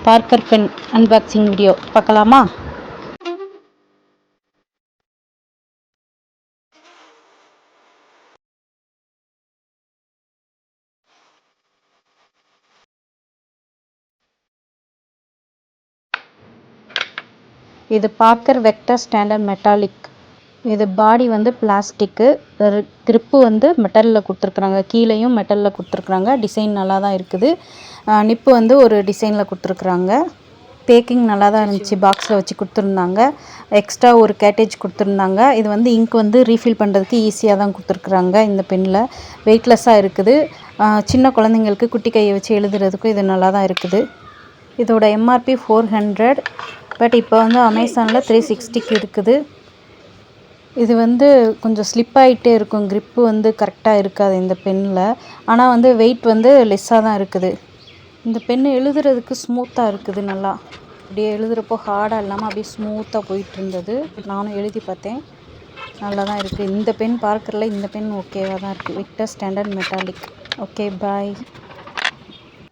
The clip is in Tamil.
பார்க்கர் பென் அன்பாக்சிங் வீடியோ பார்க்கலாமா? இது பார்க்கர் வெக்டர் ஸ்டாண்டர்ட் மெட்டாலிக். இது பாடி வந்து பிளாஸ்டிக்கு, கிரிப்பு வந்து மெட்டலில் கொடுத்துருக்குறாங்க. கீழேயும் மெட்டலில் கொடுத்துருக்குறாங்க. டிசைன் நல்லா தான் இருக்குது. நிப்பு வந்து ஒரு டிசைனில் கொடுத்துருக்குறாங்க. பேக்கிங் நல்லா தான் இருந்துச்சு. பாக்ஸில் வச்சு கொடுத்துருந்தாங்க. எக்ஸ்ட்ரா ஒரு கேட்டேஜ் கொடுத்துருந்தாங்க. இது வந்து இங்க் வந்து ரீஃபில் பண்ணுறதுக்கு ஈஸியாக தான் கொடுத்துருக்குறாங்க. இந்த பென்னில் வெயிட்லெஸ்ஸாக இருக்குது. சின்ன குழந்தைங்களுக்கு குட்டி கையை வச்சு எழுதுறதுக்கும் இது நல்லா தான் இருக்குது. இதோட எம்ஆர்பி 400. பட் இப்போ வந்து அமேசானில் 360க்கு இருக்குது. இது வந்து கொஞ்சம் ஸ்லிப் ஆகிட்டே இருக்கும். க்ரிப்பு வந்து கரெக்டாக இருக்காது இந்த பென்னில். ஆனால் வந்து வெயிட் வந்து லெஸ்ஸாக தான் இருக்குது. இந்த பென்னு எழுதுறதுக்கு ஸ்மூத்தாக இருக்குது. நல்லா அப்படியே எழுதுகிறப்போ ஹார்டாக இல்லாமல் அப்படியே ஸ்மூத்தாக போயிட்டு இருந்தது. நானும் எழுதி பார்த்தேன். நல்லா தான் இருக்குது. இந்த பென் பார்க்கறல இந்த பென் ஓகேவாக தான் இருக்குது. Vector standard metallic. ஓகே, பாய்.